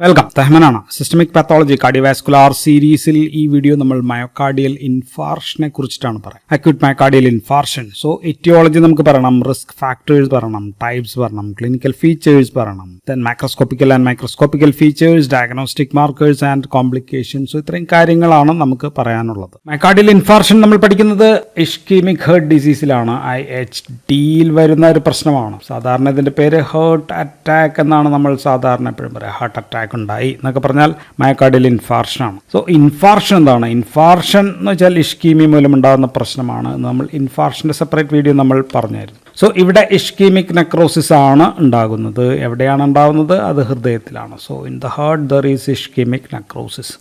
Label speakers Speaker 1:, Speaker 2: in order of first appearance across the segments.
Speaker 1: Welcome. തെഹ്മനാണ്. Systemic pathology cardiovascular സീരീസിൽ ഈ വീഡിയോ നമ്മൾ മയോകാർഡിയൽ ഇൻഫാർഷനെ കുറിച്ചിട്ടാണ് പറയുന്നത്. Acute myocardial infarction. So aetiology നമുക്ക് പറയണം, റിസ്ക് ഫാക്ടേഴ്സ് പറയണം, ടൈപ്സ് പറയണം, ക്ലിനിക്കൽ ഫീച്ചേഴ്സ് പറയണം, then microscopical and microscopical features, diagnostic markers and complications. So ഇത്രയും കാര്യങ്ങളാണ് നമുക്ക് പറയാനുള്ളത്. മയോകാർഡിയൽ ഇൻഫാർഷൻ നമ്മൾ പഠിക്കുന്നത് ഇഷ്കീമിക് ഹേർട്ട് ഡിസീസിലാണ്. IHDയിൽ വരുന്ന ഒരു പ്രശ്നമാണ്. സാധാരണ ഇതിന്റെ പേര് ഹേർട്ട് അറ്റാക്ക് എന്നാണ് നമ്മൾ സാധാരണ എപ്പോഴും പറയാം. ഹാർട്ട് അറ്റാക്ക് ഉണ്ടായി എന്നൊക്കെ പറഞ്ഞാൽ മയോകാർഡിയൽ ഇൻഫാർഷൻ ആണ്. സോ ഇൻഫാർഷൻ എന്താണ്? ഇൻഫാർഷൻ എന്ന് വെച്ചാൽ ഇഷ്കീമിയ മൂലം ഉണ്ടാകുന്ന പ്രശ്നമാണ്. നമ്മൾ ഇൻഫാർഷന്റെ സെപ്പറേറ്റ് വീഡിയോ നമ്മൾ പറഞ്ഞായിരുന്നു. സോ ഇവിടെ ഇഷ്കീമിക് നെക്രോസിസ് ആണ് ഉണ്ടാകുന്നത്. എവിടെയാണ് ഉണ്ടാകുന്നത്? അത് ഹൃദയത്തിലാണ്. So in the heart there is ischaemic necrosis.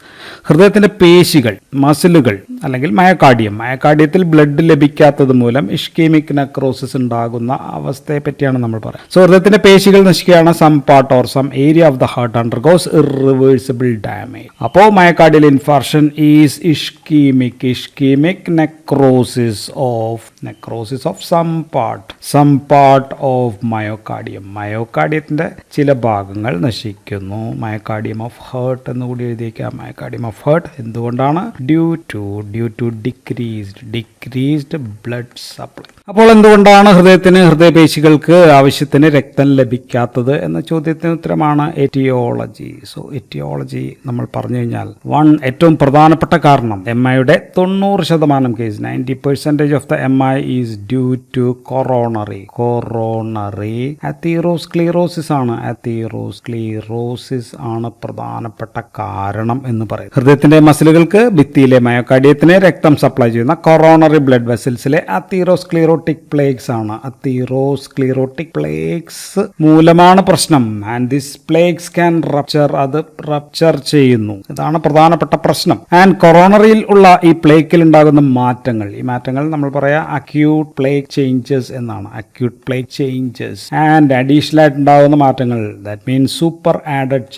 Speaker 1: ഹൃദയത്തിന്റെ പേശികൾ, മസിലുകൾ അല്ലെങ്കിൽ മയോകാർഡിയത്തിൽ ബ്ലഡ് ലഭിക്കാത്തത് മൂലം ഇഷ്കീമിക് നെക്രോസിസ് ഉണ്ടാകുന്ന അവസ്ഥയെ പറ്റിയാണ് നമ്മൾ പറയുന്നത്. സോ ഹൃദയത്തിന്റെ പേശികൾ നശിക്കുകയാണ്. Some part or some area of the heart undergoes irreversible damage. അപ്പോൾ myocardial infarction is ischaemic necrosis of some part of myocardium. മയോകാർഡിയത്തിന്റെ ചില ഭാഗങ്ങൾ നശിക്കുന്നു. മയോകാർഡിയം ഓഫ് ഹേർട്ട് എന്ന് കൂടി എഴുതിയേക്കാം. മയോകാർഡിയം ഓഫ് ഹേർട്ട് എന്തുകൊണ്ടാണ്? Due to decreased blood supply. അപ്പോൾ എന്തുകൊണ്ടാണ് ഹൃദയപേശികൾക്ക് ആവശ്യത്തിന് രക്തം ലഭിക്കാത്തത് എന്ന ചോദ്യത്തിന് ഉത്തരമാണ് എറ്റിയോളജി. സോ എറ്റിയോളജി നമ്മൾ പറഞ്ഞു കഴിഞ്ഞാൽ ഏറ്റവും പ്രധാനപ്പെട്ട കാരണം MIയുടെ 90% case 90% of the MI is due to coronary atherosclerosis ആണ്. അത്തീറോസ്ക്ലീറോസിസ് ആണ് പ്രധാനപ്പെട്ട കാരണം എന്ന് പറയും. ഹൃദയത്തിന്റെ മസിലുകൾക്ക് ഭിത്തിയിലെ മയോകാർഡിയത്തിന് രക്തം സപ്ലൈ ചെയ്യുന്ന കൊറോണറി ബ്ലഡ് വെസൽസിലെ അത്തീറോസ്ക്ലീറോട്ടിക് പ്ലേഗ്സ് ആണ്. അത്തീറോസ്ക്ലീറോട്ടിക് പ്ലേഗ്സ് മൂലമാണ് പ്രശ്നം. And this plaques can rupture. അത് റപ്ചർ ചെയ്യുന്നു. ഇതാണ് പ്രധാനപ്പെട്ട പ്രശ്നം. ആൻഡ് കൊറോണറിയിൽ ഉള്ള ഈ പ്ലേക്കിൽ ഉണ്ടാകുന്ന മാറ്റങ്ങൾ, ഈ മാറ്റങ്ങൾ നമ്മൾ പറയാ അക്യൂട്ട് പ്ലേഗ് ചേഞ്ചസ് എന്നാണ്. Acute plaque changes and additional ആയിട്ട് ഉണ്ടാകുന്ന മാറ്റങ്ങൾ, that means super added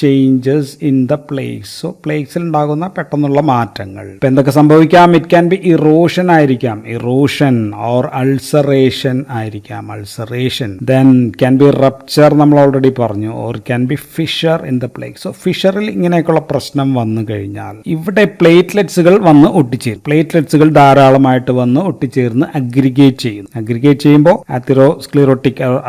Speaker 1: changes in the plaques. So പ്ലേഗ്സിൽ ഉണ്ടാകുന്ന പെട്ടെന്നുള്ള മാറ്റങ്ങൾ. ഇപ്പൊ എന്തൊക്കെ സംഭവിക്കാം? ഇറ്റ് ക്യാൻ ബി ഇറോഷൻ ആയിരിക്കാം, ഇറോഷൻ ഓർ അൾസറേഷൻ ആയിരിക്കാം, ulceration. Then can be rupture, നമ്മൾ ഓൾറെഡി പറഞ്ഞു, or can be fissure in the plaque. So ഫിഷറിൽ ഇങ്ങനെയൊക്കെയുള്ള പ്രശ്നം വന്നു കഴിഞ്ഞാൽ ഇവിടെ പ്ലേറ്റ്ലെറ്റ്സുകൾ വന്ന് ഒട്ടിച്ചേരും. പ്ലേറ്റ്ലെറ്റ്സുകൾ ധാരാളമായിട്ട് വന്ന് ഒട്ടിച്ചേർന്ന് അഗ്രിഗേറ്റ് ചെയ്യുമ്പോൾ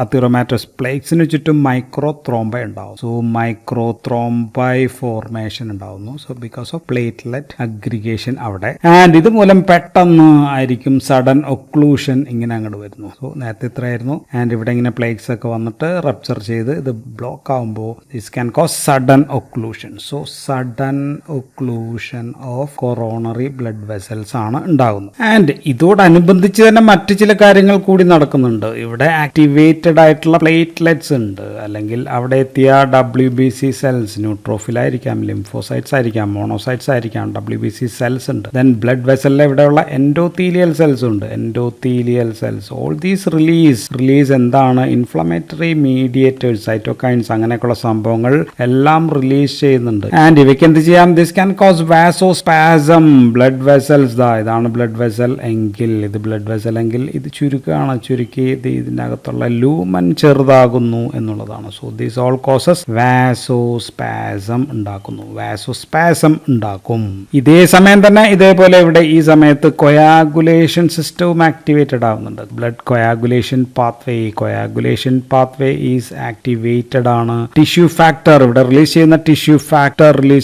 Speaker 1: അത്തീറോമാറ്റോസ് പ്ലേഗ്സിന് ചുറ്റും മൈക്രോത്രോംബൈ ഉണ്ടാവും. സോ മൈക്രോത്രോംബൈ ഫോർമേഷൻ ഉണ്ടാവുന്നു. So because of platelet aggregation അവിടെ. ആൻഡ് ഇത് മൂലം പെട്ടെന്ന് ആയിരിക്കും സഡൻ ഒക്ലൂഷൻ ഇങ്ങനെ അങ്ങോട്ട് വരുന്നു. സോ നേരത്തെ ഇത്രയായിരുന്നു. ആൻഡ് ഇവിടെ ഇങ്ങനെ പ്ലേഗ്സ് ഒക്കെ വന്നിട്ട് റപ്ചർ ചെയ്ത് ഇത് ബ്ലോക്ക് ആകുമ്പോൾ this can cos sudden occlusion. So sudden occlusion of coronary blood vessels ആണ് ഉണ്ടാകുന്നത്. ആൻഡ് ഇതോടനുബന്ധിച്ച് തന്നെ മറ്റു ചില കാര്യങ്ങൾ കൂടി നടക്കുന്നുണ്ട്. ഇവിടെ ആക്ടിവേറ്റഡ് ആയിട്ടുള്ള പ്ലേറ്റ്ലെറ്റ്സ് ഉണ്ട്, അല്ലെങ്കിൽ അവിടെ എത്തിയ WBC സെൽസ്, ന്യൂട്രോഫിൽ ആയിരിക്കാം, ലിംഫോസൈറ്റ്സ് ആയിരിക്കാം, മോണോസൈറ്റ്സ് ആയിരിക്കാം, WBC സെൽസ് ഉണ്ട്. ദെൻ ബ്ലഡ് വെസലിലെ ഇവിടെയുള്ള എൻഡോത്തീലിയൽ സെൽസ് ഉണ്ട്, endothelial cells. All these release എന്താണ്? ഇൻഫ്ലമേറ്ററി മീഡിയേറ്റേഴ്സ്, സൈറ്റോകൈൻസ്, അങ്ങനെയൊക്കെയുള്ള സംഭവങ്ങൾ എല്ലാം റിലീസ് ചെയ്യുന്നുണ്ട്. ആൻഡ് ഇവയ്ക്ക് എന്ത് ചെയ്യാം? This can cause vasospasm. Blood vessels, ഇതാണ് ബ്ലഡ് വെസൽ എങ്കിൽ, ഇത് ബ്ലഡ് വെസൽ എങ്കിൽ ഇത് ചുരുക്കുകയാണ്. ചുരുക്കി ഇതിനകത്തുള്ള ലൂമൻ ചെറുതാകുന്നു എന്നുള്ളതാണ്. സോ ദീസ് ഓൾ കോസസ് വാസോസ്പാസം ഉണ്ടാക്കും. ഇതേ സമയം തന്നെ ഇതേപോലെ ഇവിടെ ഈ സമയത്ത് കൊയാഗുലേഷൻ സിസ്റ്റവും ആക്ടിവേറ്റഡ് ആവുന്നുണ്ട്. Blood coagulation pathway is activated ആണ്. ടിഷ്യൂ ഫാക്ടർ ഇവിടെ റിലീസ്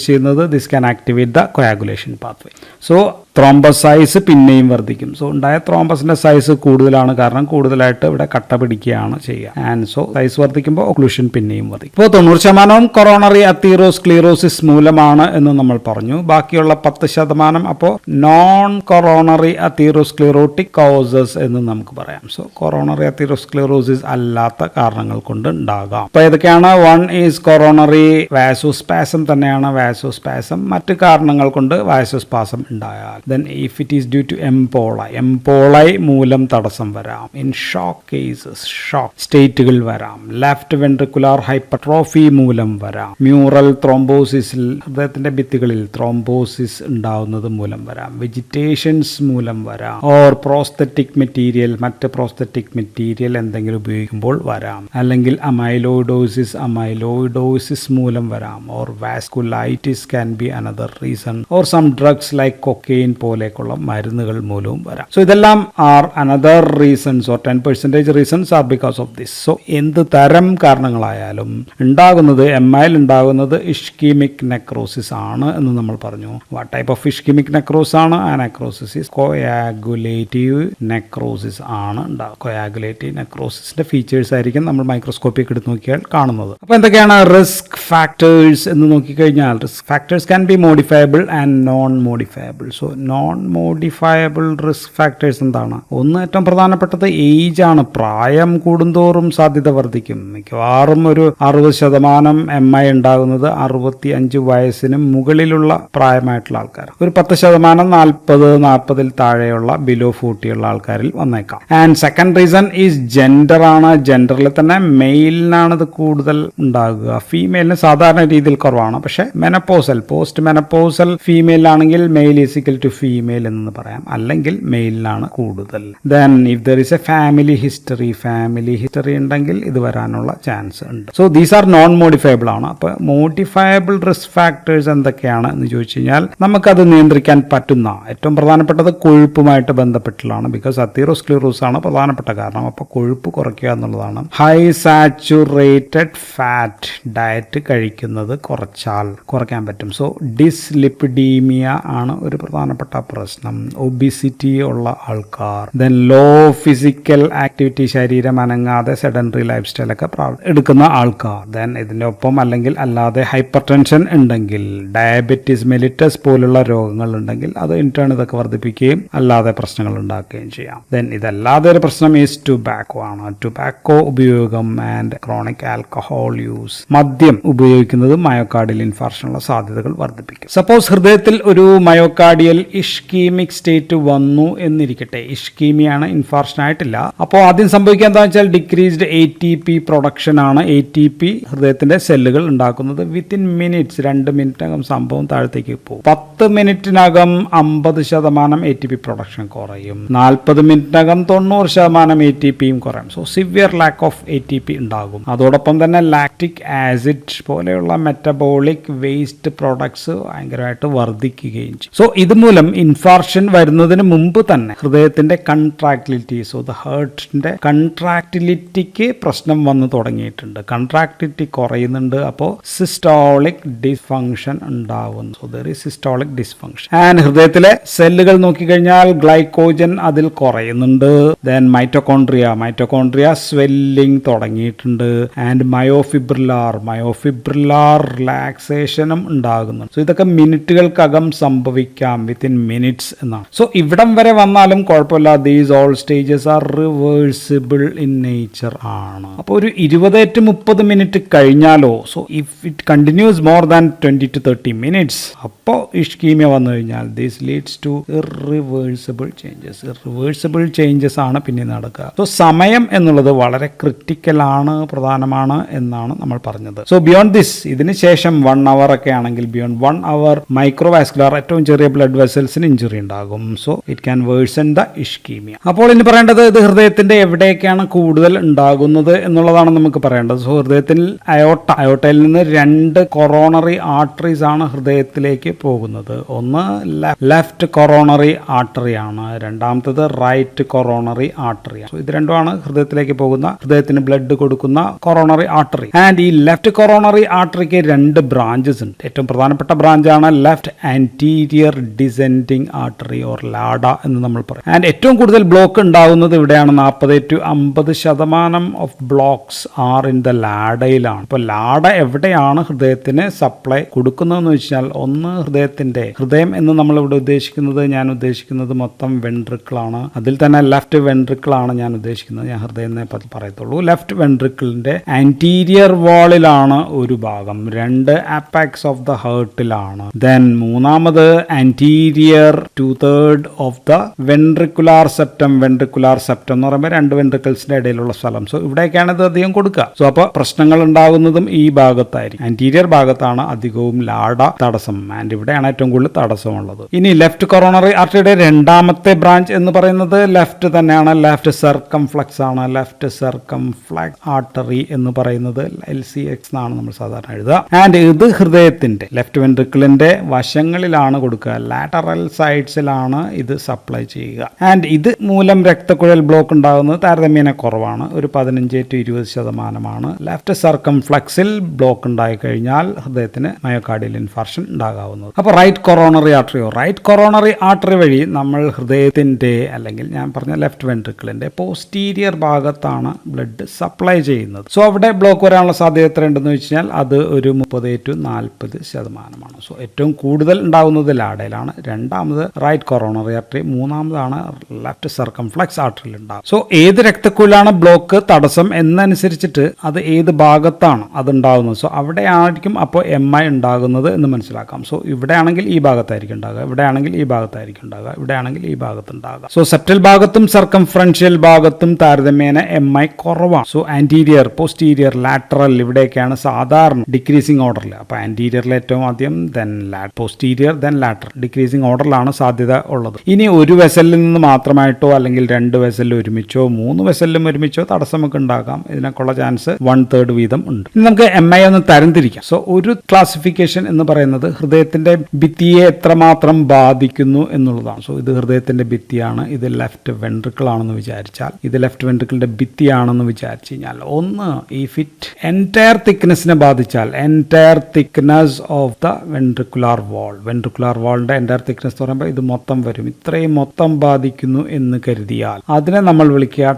Speaker 1: ചെയ്യുന്നത് this can activate the coagulation pathway. So thrombus size പിന്നെയും വർദ്ധിക്കും. സോ ഉണ്ടായ ത്രോംബസിന്റെ സൈസ് കൂടുതലാണ്, കാരണം കൂടുതലായിട്ട് ഇവിടെ കട്ട പിടിക്കുകയാണ് ചെയ്യുക. ആൻഡ് സോ സൈസ് വർദ്ധിക്കുമ്പോൾ ഒക്ലൂഷൻ പിന്നെയും വർദ്ധിക്കും. ഇപ്പോൾ 90% കൊറോണറി അത്തീറോസ്ക്ലീറോസിസ് മൂലമാണ് എന്ന് നമ്മൾ പറഞ്ഞു. ബാക്കിയുള്ള 10% അപ്പോൾ നോൺ കൊറോണറി അത്തീറോസ്ക്ലീറോട്ടിക് കോസസ് എന്ന് നമുക്ക് പറയാം. സോ കൊറോണറി അത്തീറോസ്ക്ലീറോസിസ് അല്ലാത്ത കാരണങ്ങൾ കൊണ്ട് ഉണ്ടാകാം. അപ്പോൾ ഏതൊക്കെയാണ്? 1 ഈസ് കൊറോണറി വാസോസ്പാസം തന്നെയാണ്. വാസോസ്പാസം മറ്റ് കാരണങ്ങൾ കൊണ്ട് വാസോസ്പാസം ഉണ്ടായാൽ. Then if it is due to emboli മൂലം തടസ്സം വരാം. ഇൻ ഷോക്ക് കേസസ് ഷോക്ക് സ്റ്റേറ്റുകൾ വരാം. ലെഫ്റ്റ് വെൻട്രിക്കുലാർ ഹൈപ്പർട്രോഫി മൂലം വരാം. മ്യൂറൽ ത്രോംബോസിസിൽ ഹൃദയത്തിന്റെ ഭിത്തികളിൽ ത്രോംബോസിസ് ഉണ്ടാവുന്നത് മൂലം വരാം. വെജിറ്റേഷൻസ് മൂലം വരാം. ഓർ പ്രോസ്തറ്റിക് മെറ്റീരിയൽ മറ്റ് പ്രോസ്തറ്റിക് മെറ്റീരിയൽ എന്തെങ്കിലും ഉപയോഗിക്കുമ്പോൾ വരാം. അല്ലെങ്കിൽ അമൈലോയിഡോസിസ് മൂലം വരാം. Or vasculitis can be another reason. Or some drugs like cocaine പോലെയുള്ള മരുന്നുകൾ മൂലവും വരാം. സോ ഇതെല്ലാം are another reasons or 10% reasons are because of this. So എന്ത് തരം കാരണങ്ങളായാലും ഉണ്ടാകുന്നത് MIൽ ഉണ്ടാകുന്നത് ഇഷ്കീമിക് നെക്രോസിസ് ആണ് എന്ന് നമ്മൾ പറഞ്ഞു. What type of ischaemic necrosis ആണ്? ആ നെക്രോസിസ് ഈസ് കോയാഗുലേറ്റീവ് നെക്രോസിസ് ആണ് ഉണ്ടാകുക. കോയാഗുലേറ്റീവ് നെക്രോസിസിന്റെ ഫീച്ചേഴ്സ് ആയിരിക്കും നമ്മൾ മൈക്രോസ്കോപ്പിക് എടുത്ത് നോക്കിയാൽ കാണുന്നത്. അപ്പോൾ എന്തൊക്കെയാണ് റിസ്ക് ഫാക്ടേഴ്സ് എന്ന് നോക്കിക്കഴിഞ്ഞാൽ risk factors can be modifiable and non modifiable. So non modifiable risk factors എന്താണ്? ഒന്ന് ഏറ്റവും പ്രധാനപ്പെട്ടത് ഏജ് ആണ്. പ്രായം കൂടുന്തോറും സാധ്യത വർദ്ധിക്കും. മിക്കവാറും ഒരു 60% MI ഉണ്ടാകുന്നത് 65 വയസ്സിന് മുകളിലുള്ള പ്രായമായിട്ടുള്ള ആൾക്കാർ. ഒരു 10% 40 താഴെയുള്ള ബിലോ 40 ഉള്ള ആൾക്കാരിൽ വന്നേക്കാം. And second reason is gender ആണ്. ജെൻഡറിൽ തന്നെ മെയിലിനാണ് ഇത് കൂടുതൽ ഉണ്ടാകുക. ഫീമെയിലിന് സാധാരണ രീതിയിൽ കുറവാണ്. പക്ഷെ മെനപ്പോസൽ പോസ്റ്റ് മെനപ്പോസൽ ഫീമെയിലാണെങ്കിൽ male is equal to female എന്ന് പറയാം. അല്ലെങ്കിൽ മെയിലിനാണ് കൂടുതൽ. Then if there is a family history ഉണ്ടെങ്കിൽ ഇത് വരാനുള്ള ചാൻസ് ഉണ്ട്. So these are non modifiable ആണ്. അപ്പോൾ മോഡിഫയബിൾ റിസ്ക് ഫാക്ടേഴ്സ് എന്തൊക്കെയാണ് എന്ന് ചോദിച്ചു കഴിഞ്ഞാൽ നമുക്കത് നിയന്ത്രിക്കാൻ പറ്റുന്ന ഏറ്റവും പ്രധാനപ്പെട്ടത് കൊഴുപ്പുമായിട്ട് ബന്ധപ്പെട്ടുള്ളതാണ്. ബിക്കോസ് അതീറോസ്ക്ലിറോസിസ് ആണ് പ്രധാനപ്പെട്ട കാരണം. അപ്പോൾ കൊഴുപ്പ് കുറയ്ക്കുക എന്നുള്ളതാണ്. ഹൈ സാച്ചുറേറ്റഡ് ഫാറ്റ് ഡയറ്റ് കഴിക്കുന്നത് കുറയ്ക്കാൻ പറ്റും. സോ ഡിസ്ലിപ്പിഡീമിയ ആണ് ഒരു പ്രധാനപ്പെട്ട പ്രശ്നം. ഒബിസിറ്റി ഉള്ള ആൾക്കാർ, ദെൻ ലോ ഫിസിക്കൽ ആക്ടിവിറ്റി, ശരീരം അനങ്ങാതെ സെഡൻറ്ററി ലൈഫ് സ്റ്റൈലൊക്കെ എടുക്കുന്ന ആൾക്കാർ, ദെൻ ഇതിൻ്റെ ഒപ്പം അല്ലെങ്കിൽ അല്ലാതെ ഹൈപ്പർ ടെൻഷൻ ഉണ്ടെങ്കിൽ, ഡയബറ്റിസ് മെലിറ്റസ് പോലുള്ള രോഗങ്ങൾ ഉണ്ടെങ്കിൽ അത് ഇൻടേൺ ഇതൊക്കെ വർദ്ധിപ്പിക്കുകയും അല്ലാതെ പ്രശ്നങ്ങൾ ഉണ്ടാക്കുകയും ചെയ്യാം. ദെൻ ഇതല്ലാതെ ഒരു പ്രശ്നം ഈസ് ടുബാക്കോ ആണ്. ടുബാക്കോ ഉപയോഗം ആൻഡ് ക്രോണിക് ആൽക്കഹോൾ യൂസ്, മദ്യം ഉപയോഗിക്കുന്നത് മയോകാർഡിയൽ ഇൻഫാർഷനുള്ള സാധ്യതകൾ വർദ്ധിപ്പിക്കും. സപ്പോസ് ഹൃദയത്തിൽ ഒരു മയോകാർഡിയൽ ഇഷ്കീമിക് സ്റ്റേറ്റ് വന്നു എന്നിരിക്കട്ടെ. ഇഷ്കീമിയാണ്, ഇൻഫാർഷൻ ആയിട്ടില്ല. അപ്പോൾ ആദ്യം സംഭവിക്കുക എന്താണെന്ന് വെച്ചാൽ ഡിക്രീസ്ഡ് ATP പ്രൊഡക്ഷൻ ആണ്. ATP ഹൃദയത്തിന്റെ സെല്ലുകൾ ഉണ്ടാക്കുന്നത് വിത്തിൻ മിനിറ്റ്സ്, 2 മിനിറ്റിനകം സംഭവം താഴത്തേക്ക് പോകും. 10 മിനിറ്റിനകം 50% ATP പ്രൊഡക്ഷൻ കുറയും. 40 മിനിറ്റിനകം 90% ATPയും കുറയും. So severe lack of ATP ഉണ്ടാകും. അതോടൊപ്പം തന്നെ ലാക്റ്റിക് ആസിഡ് പോലെയുള്ള മെറ്റബോളിക് വേസ്റ്റ് പ്രോഡക്ട്സ് ഭയങ്കരമായിട്ട് വർദ്ധിക്കുകയും ചെയ്യും. സോ ഇതുമൂലം ഇൻഫാർഷൻ വരുന്നതിന് മുമ്പ് തന്നെ ഹൃദയത്തിന്റെ കൺട്രാക്ടിലിറ്റി, സോ ദ ഹാർട്ടിന്റെ കൺട്രാക്ടിലിറ്റിക്ക് പ്രശ്നം വന്നു തുടങ്ങിയിട്ടുണ്ട്. കൺട്രാക്ടിലിറ്റി കുറയുന്നുണ്ട്. അപ്പോൾ സിസ്റ്റോളിക് ഡിസ്ഫങ്ഷൻ ഉണ്ടാവുന്നു. So there is systolic dysfunction. And ഹൃദയത്തിലെ സെല്ലുകൾ നോക്കിക്കഴിഞ്ഞാൽ ഗ്ലൈക്കോജൻ അതിൽ കുറയുന്നുണ്ട്. ദെൻ മൈറ്റോകോൺട്രിയ സ്വെല്ലിംഗ് തുടങ്ങിയിട്ടുണ്ട്. ആൻഡ് മയോഫിബ്രില്ലാർ റിലാക്സേഷനും ഉണ്ടാകുന്നുണ്ട്. സോ ഇതൊക്കെ മിനിറ്റുകൾക്കകം സംഭവിക്കാം, വിത്തിൻ മിനിറ്റ്സ് എന്നാണ്. സോ ഇവിടം വരെ വന്നാലും കുഴപ്പമില്ല. These all stages are reversible in nature ആണ്. അപ്പോൾ ഒരു 20 to 30 മിനിറ്റ് കഴിഞ്ഞാലോ, so if it continues more than 20 to 30 minutes, അപ്പോൾ ഇഷ്കീമിയ വന്നു കഴിഞ്ഞാൽ this leads to irreversible changes ആണ് പിന്നെ നടക്കുക. സോ സമയം എന്നുള്ളത് വളരെ ക്രിട്ടിക്കൽ ആണ്, പ്രധാനമാണ് എന്നാണ് നമ്മൾ പറഞ്ഞത്. സോ ബിയോണ്ട് ദിസ്, ഇതിന് ശേഷം 1 hour ഒക്കെ ആണെങ്കിൽ, ബിയോണ്ട് 1 hour മൈക്രോവാസ്കുലർ ഏറ്റവും ചെറിയ ബ്ലഡ് വെസൽസിന് ഇഞ്ചുറി ഉണ്ടാകും. So it can worsen the ischaemia. അപ്പോൾ ഇനി പറയേണ്ടത് ഇത് ഹൃദയത്തിന്റെ എവിടെയൊക്കെയാണ് കൂടുതൽ ഉണ്ടാകുന്നത് എന്നുള്ളതാണ് നമുക്ക് പറയേണ്ടത്. സോ ഹൃദയത്തിൽ അയോട്ടയിൽ നിന്ന് 2 കൊറോണറി ആർട്ടറീസ് ആണ് ഹൃദയത്തിലേക്ക് പോകുന്നത്. ഒന്ന് ലെഫ്റ്റ് കൊറോണറി ആർട്ടറി ആണ്, രണ്ടാമത്തത് റൈറ്റ് കൊറോണറി ആർട്ടറി ആണ്. ഇത് രണ്ടുമാണ് ഹൃദയത്തിലേക്ക് പോകുന്ന, ഹൃദയത്തിന് ബ്ലഡ് കൊടുക്കുന്ന കൊറോണറി ആർട്ടറി. ആൻഡ് ഈ ലെഫ്റ്റ് കൊറോണറി ആർട്ടറിക്ക് 2 ബ്രാഞ്ചസ് ഉണ്ട്. ഏറ്റവും പ്രധാനപ്പെട്ട ബ്രാഞ്ചാണ് left anterior descending artery or LAD എന്ന് നമ്മൾ പറയും. ആൻഡ് ഏറ്റവും കൂടുതൽ ബ്ലോക്ക് ഉണ്ടാകുന്നത് ഇവിടെയാണ്. 40 to 50% of blocks are in the ലാഡയിലാണ്. അപ്പോൾ ലാഡ എവിടെയാണ് ഹൃദയത്തിന് സപ്ലൈ കൊടുക്കുന്നതെന്ന് വെച്ചാൽ, ഒന്ന് ഹൃദയം എന്ന് നമ്മൾ ഇവിടെ ഞാൻ ഉദ്ദേശിക്കുന്നത് മൊത്തം വെൻട്രിക്കിളാണ്. അതിൽ തന്നെ ലെഫ്റ്റ് വെൻട്രിക്കിളാണ് ഞാൻ ഉദ്ദേശിക്കുന്നത്. ഞാൻ ഹൃദയം പറയത്തുള്ളൂ. ലെഫ്റ്റ് വെൻട്രിക്കിളിന്റെ ആന്റീരിയർ വാളിലാണ് ഒരു ഭാഗം, 2 അപ്പാക്സ് ഓഫ് ദ ഹേർട്ടിലാണ്. ദെൻ മൂന്നാമത് anterior anterior 2/3 of the ventricular septum. Ventricular septum എന്ന് പറയുമ്പോൾ രണ്ട് വെൻട്രിക്കിൾസിന്റെ ഇടയിലുള്ള സ്ഥലം. സോ ഇവിടേക്കാണ് ഇത് അധികം കൊടുക്കുക. സോ അപ്പോൾ പ്രശ്നങ്ങൾ ഉണ്ടാകുന്നതും ഈ ഭാഗത്തായിരിക്കും. ആന്റീരിയർ ഭാഗത്താണ് അധികവും ലാഡ തടസ്സം, ആൻഡ് ഇവിടെയാണ് ഏറ്റവും കൂടുതൽ തടസ്സമുള്ളത്. ഇനി ലെഫ്റ്റ് കൊറോണറി ആർട്ടറിയുടെ രണ്ടാമത്തെ ബ്രാഞ്ച് എന്ന് പറയുന്നത് ലെഫ്റ്റ് തന്നെയാണ്. ലെഫ്റ്റ് സർക്കംഫ്ലക്സ് ആണ്. ലെഫ്റ്റ് സർക്കംഫ്ലക്സ് ആർട്ടറി എന്ന് പറയുന്നത് LCX എന്നാണ് നമ്മൾ സാധാരണ എഴുതുക. ആൻഡ് ഇത് ഹൃദയത്തിന്റെ ലെഫ്റ്റ് വെൻട്രിക്കിളിന്റെ വശങ്ങളിലാണ് കൊടുക്കുക. ലാറ്ററൽ സൈഡ്സിലാണ് ഇത് സപ്ലൈ ചെയ്യുക. ആൻഡ് ഇത് മൂലം രക്തക്കുഴൽ ബ്ലോക്ക് ഉണ്ടാകുന്നത് താരതമ്യേന കുറവാണ്. ഒരു 15-20% ലെഫ്റ്റ് സർക്കംഫ്ലക്സിൽ ബ്ലോക്ക് ഉണ്ടായി കഴിഞ്ഞാൽ ഹൃദയത്തിന് മയോകാർഡിയൽ ഇൻഫാർക്ഷൻ ഉണ്ടാകാവുന്നത്. അപ്പോൾ റൈറ്റ് കൊറോണറി ആർട്ടറി വഴി നമ്മൾ ഹൃദയത്തിന്റെ അല്ലെങ്കിൽ ഞാൻ പറഞ്ഞ ലെഫ്റ്റ് വെൻട്രിക്കിളിന്റെ പോസ്റ്റീരിയർ ഭാഗത്താണ് ബ്ലഡ് സപ്ലൈ ചെയ്യുന്നത്. സോ അവിടെ ബ്ലോക്ക് വരാനുള്ള സാധ്യത എത്രയുണ്ടെന്ന് വെച്ച് കഴിഞ്ഞാൽ അത് ഒരു 30-40%. സോ ഏറ്റവും കൂടുതൽ ഉണ്ടാകുന്നത് ലാഡയിലാണ്, രണ്ടാമത് right coronary artery, മൂന്നാമതാണ് left circumflex ആർട്ടറിയിൽ ഉണ്ടാകും. സോ ഏത് രക്തക്കുഴലാണ് ബ്ലോക്ക് തടസ്സം എന്നനുസരിച്ചിട്ട് അത് ഏത് ഭാഗത്താണ് അത് ഉണ്ടാകുന്നത്. സോ അവിടെ ആയിരിക്കും അപ്പോൾ MI ഉണ്ടാകുന്നത് എന്ന് മനസ്സിലാക്കാം. സോ ഇവിടെയാണെങ്കിൽ ഈ ഭാഗത്തായിരിക്കും ഉണ്ടാകുക, ഇവിടെയാണെങ്കിൽ ഈ ഭാഗത്തായിരിക്കും ഉണ്ടാകുക, ഇവിടെയാണെങ്കിൽ ഈ ഭാഗത്തുണ്ടാകുക. സോ സെപ്റ്റൽ ഭാഗത്തും സർക്കംഫറൻഷ്യൽ ഭാഗത്തും താരതമ്യേന MI കുറവാണ്. സോ ആന്റീരിയർ, പോസ്റ്റീരിയർ, ലാറ്ററൽ ഇവിടെയൊക്കെയാണ് സാധാരണ ഡിക്രീസിംഗ് ഓർഡറിൽ. അപ്പോൾ ആന്റീരിയറിൽ ഏറ്റവും ആദ്യം, then posterior, then lateral, decreasing ഓർഡറിലാണ് സാധ്യത ഉള്ളത്. ഇനി ഒരു വെസലിൽ നിന്ന് മാത്രമായിട്ടോ അല്ലെങ്കിൽ 2 വെസലിൽ ഒരുമിച്ചോ 3 വെസലിലും ഒരുമിച്ചോ തടസ്സമൊക്കെ ഉണ്ടാകാം. ഇതിനൊക്കെയുള്ള ചാൻസ് 1/3 വീതം ഉണ്ട്. ഇനി നമുക്ക് MI ഒന്ന് തരംതിരിക്കാം. സോ ഒരു ക്ലാസിഫിക്കേഷൻ എന്ന് പറയുന്നത് ഹൃദയത്തിന്റെ ഭിത്തിയെ എത്രമാത്രം ബാധിക്കുന്നു എന്നുള്ളതാണ്. സോ ഇത് ഹൃദയത്തിന്റെ ഭിത്തിയാണ്, ഇത് ലെഫ്റ്റ് വെൻട്രിക്കിൾ ആണെന്ന് വിചാരിച്ചാൽ, ഇത് ലെഫ്റ്റ് വെൻട്രിക്കിളിന്റെ ഭിത്തിയാണെന്ന് വിചാരിച്ചു കഴിഞ്ഞാൽ, ഒന്ന് ഈ ഫിറ്റ് എൻറ്റയർ തിക്നെസ്സിനെ ബാധിച്ചാൽ, entire thickness of the ventricular wall, ventricular വാളിന്റെ എൻറ്റയർ തിക്നെസ് എന്ന് പറയുമ്പോൾ ഇത് മൊത്തം വരും, ഇത്രയും മൊത്തം ബാധിക്കുന്നു എന്ന് കരുതിയാൽ അതിനെ നമ്മൾ വിളിക്കുക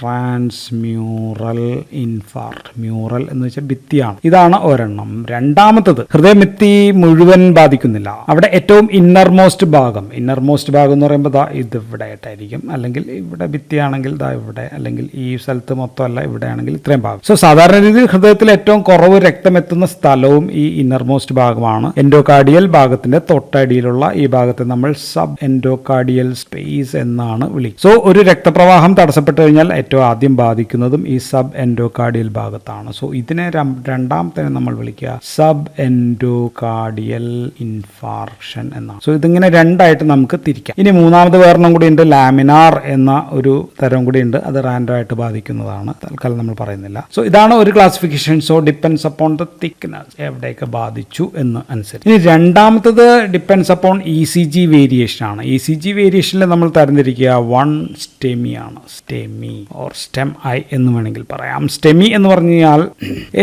Speaker 1: ട്രാൻസ്മ്യൂറൽ ഇൻഫാർക്ട്. മ്യൂറൽ എന്ന് വെച്ചാൽ ഭിത്തിയാണ്. ഇതാണ് ഒരെണ്ണം. രണ്ടാമത്തത് ഹൃദയഭിത്തി മുഴുവൻ ബാധിക്കുന്നില്ല, അവിടെ ഏറ്റവും ഇന്നർമോസ്റ്റ് ഭാഗം എന്ന് പറയുമ്പോൾ ദാ ഇത് ഇവിടെ ആയിട്ടായിരിക്കും, അല്ലെങ്കിൽ ഇവിടെ ഭിത്തിയാണെങ്കിൽ ദാ ഇവിടെ, അല്ലെങ്കിൽ ഈ സ്ഥലത്ത് മൊത്തമല്ല, ഇവിടെ ആണെങ്കിൽ ഇത്രയും ഭാഗം. സോ സാധാരണ രീതിയിൽ ഹൃദയത്തിൽ ഏറ്റവും കുറവ് രക്തം എത്തുന്ന സ്ഥലവും ഈ ഇന്നർമോസ്റ്റ് ഭാഗമാണ്. എൻഡോകാർഡിയൽ ഭാഗത്തിന്റെ തൊട്ടടിയിലുള്ള ഈ ഭാഗത്തെ നമ്മൾ സബ് എൻഡോകാർഡിയൽ സ്പേസ് എന്നാണ് വിളിക്കുന്നത്. സോ ഒരു രക്തപ്രവാഹം തടസ്സപ്പെട്ടു കഴിഞ്ഞാൽ ഏറ്റവും ആദ്യം ബാധിക്കുന്നതും ഈ സബ് എൻഡോകാർഡിയൽ ഭാഗത്താണ്. സോ ഇതിനെ രണ്ടാമത്തെ നമ്മൾ വിളിക്കുക സബ് എൻഡോകാർഡിയൽ ഇൻഫാർക്ഷൻ എന്നാണ്. സോ ഇതിങ്ങനെ രണ്ടായിട്ട് നമുക്ക് തിരിക്കാം. ഇനി മൂന്നാമത് വേറെണ്ണം കൂടി ഉണ്ട്, ലാമിനാർ എന്ന ഒരു തരം കൂടി ഉണ്ട്. അത് റാൻഡം ആയിട്ട് ബാധിക്കുന്നതാണ്, തൽക്കാലം നമ്മൾ പറയുന്നില്ല. സോ ഇതാണ് ഒരു classification. So depends upon the thickness, എവിടെയൊക്കെ ബാധിച്ചു എന്ന് അനുസരിച്ച്. ഇനി രണ്ടാമത്തത് ഡിപ്പെൻഡ്സ് അപ്പോൺ ECG വേരിയേഷൻ ആണ്. ECG വേരിയേഷനിൽ നമ്മൾ തരംതിരിക്കുക 1 STEMI ആണ്. STEMI ഓർ STEMI എന്ന് വേണമെങ്കിൽ പറയാം. STEMI എന്ന് പറഞ്ഞു കഴിഞ്ഞാൽ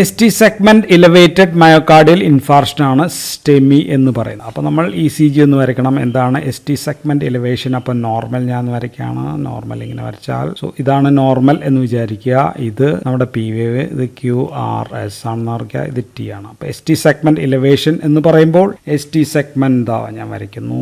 Speaker 1: ST segment elevated myocardial infarction ആണ് STEMI എന്ന് പറയുന്നത്. അപ്പോൾ നമ്മൾ ECG എന്ന് വരയ്ക്കണം. എന്താണ് ST സെഗ്മെന്റ് ഇലവേഷൻ? അപ്പോൾ നോർമൽ ഞാൻ വരയ്ക്കുകയാണ്. നോർമൽ ഇങ്ങനെ വരച്ചാൽ, സോ ഇതാണ് നോർമൽ എന്ന് വിചാരിക്കുക. ഇത് നമ്മുടെ P വേവ്, ഇത് QRS ആണെന്ന് വരയ്ക്കുക, ഇത് T ആണ്. അപ്പോൾ ST സെഗ്മെന്റ് ഇലവേഷൻ എന്ന് പറയുമ്പോൾ ST സെഗ്മെന്റ് ഞാൻ വരയ്ക്കുന്നു,